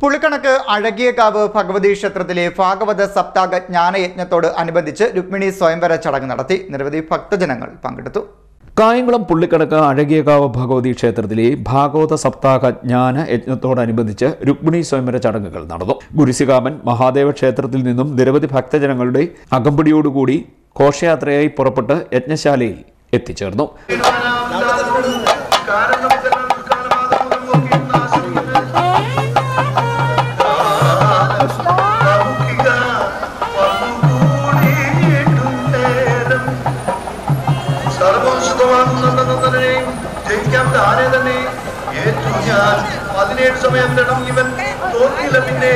പുളിക്കണക്ക് അഴകിയകാവ് ഭഗവതി ക്ഷേത്രത്തിലെ ഭാഗവത സപ്താഹ ജ്ഞാനയജ്ഞത്തോട് അനുബന്ധിച്ച് രുക്മിണി സ്വയംവര ചടങ്ങ് നടത്തി. നിരവധി ഭക്തജനങ്ങൾ പങ്കെടുത്തു. കായംകുളം പുള്ളിക്കണക്ക് അഴകിയകാവ് ഭഗവതി ക്ഷേത്രത്തിലെ ഭാഗവത സപ്താഹ ജ്ഞാന യജ്ഞത്തോടനുബന്ധിച്ച് രുക്മിണി സ്വയംവര ചടങ്ങുകൾ നടന്നു. ഗുരുസികാമൻ മഹാദേവ ക്ഷേത്രത്തിൽ നിന്നും നിരവധി ഭക്തജനങ്ങളുടെ അകമ്പടിയോടുകൂടി ഘോഷയാത്രയായി പുറപ്പെട്ട് യജ്ഞശാലയിൽ എത്തിച്ചേർന്നു. സമയം ഇവൻ തോന്നിയില്ല. പിന്നെ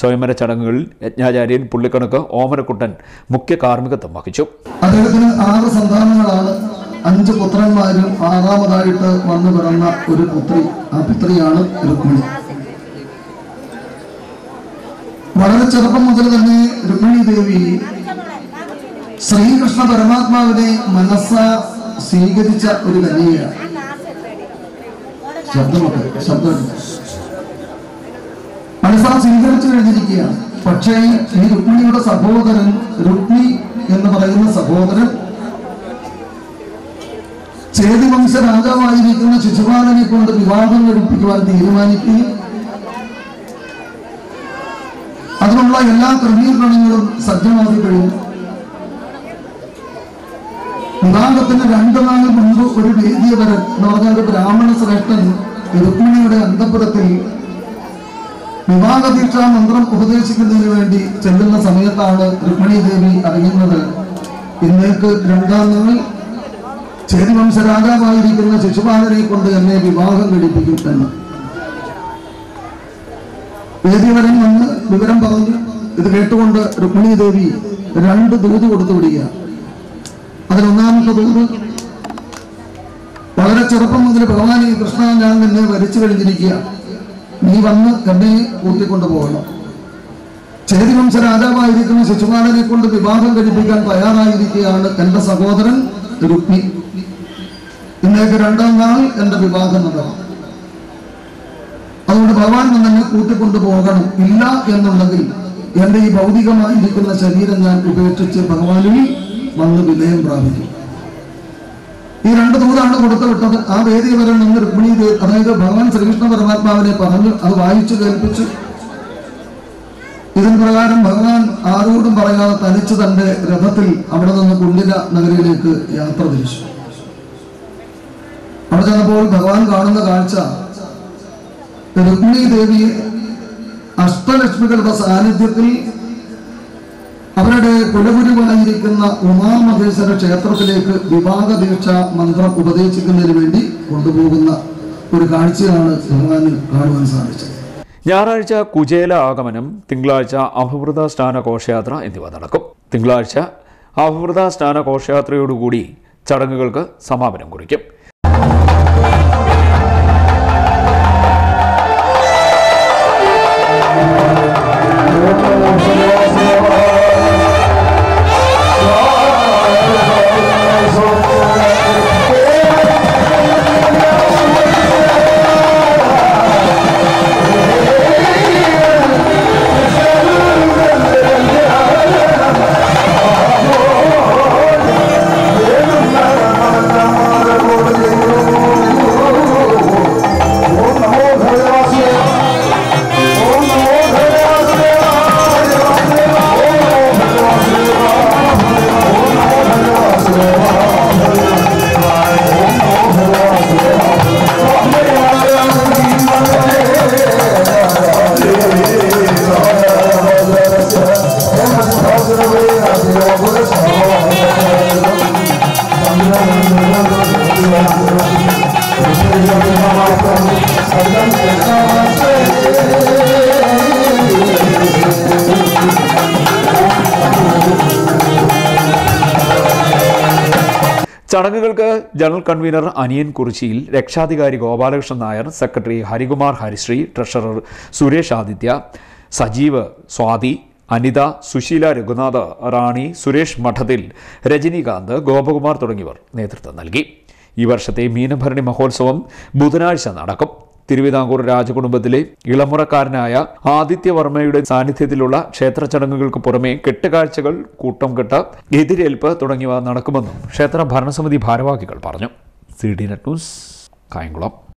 സ്വയംവര ചടങ്ങുകളിൽ യജ്ഞാചാര്യൻ പുള്ളിക്കണക്ക് ഓമനക്കുട്ടൻ മുഖ്യ കാർമ്മികത്വം വഹിച്ചു. അദ്ദേഹത്തിന് 6 സന്താനങ്ങളാണ്. 5 പുത്രന്മാരും 6ാമതായിട്ട് വന്നു പിറന്ന ഒരു പുത്രി. ആ പുത്രിയാണ് രുക്മിണി. വളരെ ചെറുപ്പം മുതൽ തന്നെ രുക്മിണി ദേവി ശ്രീകൃഷ്ണ പരമാത്മാവിനെ മനസ്സ സ്വീകരിച്ച ഒരു കന്യകയാണ്. മനസ്സാ സ്വീകരിച്ചു കഴിഞ്ഞിരിക്കുകയാണ്. പക്ഷേ ഈ രുക്മിണിയുടെ സഹോദരൻ രുക്മി എന്ന് പറയുന്ന സഹോദരൻ ചേതിവംശ രാജാവായിരിക്കുന്ന ശിശുപാലനെ കൊണ്ട് വിവാഹം കഴിപ്പിക്കുവാൻ തീരുമാനിക്കുകയും അതിനുള്ള എല്ലാ ക്രമീകരണങ്ങളും സജ്ജമാക്കി കഴിഞ്ഞു. വിവാഹത്തിന് 2 നാൾ മുൻപ് ഒരു വേദിയവരൻ എന്ന് പറഞ്ഞാൽ ഒരു ബ്രാഹ്മണ ശ്രേഷ്ഠൻ രുക്മിണിയുടെ അന്തഃപുരത്തിൽ വിവാഹദീക്ഷാ മന്ത്രം ഉപദേശിക്കുന്നതിന് വേണ്ടി ചെല്ലുന്ന സമയത്താണ് രുക്മിണി ദേവി അറിയുന്നത് ഇന്നേക്ക് 2ാം നാൾ ചേതിവംശ രാജാവായിരിക്കുന്ന ശിശുപാലനെ കൊണ്ട് എന്നെ വിവാഹം കഴിപ്പിക്കും എന്ന്. വേദിവരൻ വന്ന് വിവരം പറഞ്ഞു. ഇത് കേട്ടുകൊണ്ട് രുക്മിണി ദേവി 2 ദൂത് കൊടുത്തു വിടുക. അതിലൊന്നാമത്തെ ദൂത്, വളരെ ചെറുപ്പം മുതൽ ഭഗവാനെ കൃഷ്ണ, ഞാൻ നിന്നെ വരിച്ചു കഴിഞ്ഞിരിക്കുക, നീ വന്ന് എന്നെ കൂട്ടിക്കൊണ്ടു പോകണം. ചേതിവംശ രാജാവായിരിക്കുന്ന ശിശുപാലനെ കൊണ്ട് വിവാഹം കഴിപ്പിക്കാൻ തയ്യാറായിരിക്കുകയാണ് എന്റെ സഹോദരൻ രുക്മി. ഇന്നേക്ക് 2ാം നാൾ എന്റെ വിവാഹം നടക്കണം. അതുകൊണ്ട് ഭഗവാൻ എന്നെ കൂട്ടിക്കൊണ്ടു പോകണം. ഇല്ല എന്നുണ്ടെങ്കിൽ എന്റെ ഈ ഭൗതികമായിരിക്കുന്ന ശരീരം ഞാൻ ഉപേക്ഷിച്ച് ഭഗവാനിൽ വന്ന് വിലയം പ്രാപിക്കും. ഈ 2 ദൂതാണ് കൊടുത്തു വിട്ടത്. ആ വേദി വരെ നിന്ന് രുക്മിണി ദേവി, അതായത് ഭഗവാൻ ശ്രീകൃഷ്ണ പരമാത്മാവിനെ പറഞ്ഞു. അത് വായിച്ചു കേൾപ്പിച്ചു. ഇതിന് പ്രകാരം ഭഗവാൻ ആരോടും പറയാതെ തനിച്ച് തന്റെ രഥത്തിൽ അവിടെ നിന്ന് കുണ്ടില നഗരിയിലേക്ക് യാത്ര തിരിച്ചു. അവിടെ ചെന്നപ്പോൾ ഭഗവാൻ കാണുന്ന കാഴ്ച, രുക്മിണി ദേവിയെ അഷ്ടലക്ഷ്മികളുടെ സാന്നിധ്യത്തിൽ അവരുടെ കുലഗുരുവായിരിക്കുന്ന ഉമാമഹേശ്വര ക്ഷേത്രത്തിലേക്ക് വിവാഹദീക്ഷ മന്ത്രം ഉപദേശിക്കുന്നതിന് വേണ്ടി കൊണ്ടുപോകുന്ന ഒരു കാഴ്ചയാണ് ഭഗവാന് കാണുവാൻ സാധിച്ചത്. ഞായറാഴ്ച കുചേല ആഗമനം, തിങ്കളാഴ്ച അഭിവൃത സ്നാന ഘോഷയാത്ര എന്നിവ നടക്കും. തിങ്കളാഴ്ച അഭിവൃത സ്നാന ഘോഷയാത്രയോടുകൂടി ചടങ്ങുകൾക്ക് സമാപനം കുറിക്കും. ചടങ്ങുകൾക്ക് ജനറൽ കൺവീനർ അനിയൻ കുറിച്ചിയിൽ, രക്ഷാധികാരി ഗോപാലകൃഷ്ണൻ നായർ, സെക്രട്ടറി ഹരികുമാർ ഹരിശ്രീ, ട്രഷറർ സുരേഷ് ആദിത്യ, സജീവ് സ്വാതി, അനിത, സുശീല രഘുനാഥ്, റാണി, സുരേഷ് മഠത്തിൽ, രജനീകാന്ത്, ഗോപകുമാർ തുടങ്ങിയവർ നേതൃത്വം നൽകി. ഈ വർഷത്തെ മീനഭരണി മഹോത്സവം ബുധനാഴ്ച നടക്കും. തിരുവിതാംകൂർ രാജകുടുംബത്തിലെ ഇളമുറക്കാരനായ ആദിത്യവർമ്മയുടെ സാന്നിധ്യത്തിലുള്ള ക്ഷേത്ര ചടങ്ങുകൾക്ക് പുറമെ കെട്ടുകാഴ്ചകൾ, കൂട്ടം കെട്ട്, എതിരേൽപ്പ് തുടങ്ങിയവ നടക്കുമെന്നും ക്ഷേത്ര ഭരണസമിതി ഭാരവാഹികൾ പറഞ്ഞു. CD net news, Kayamkulam.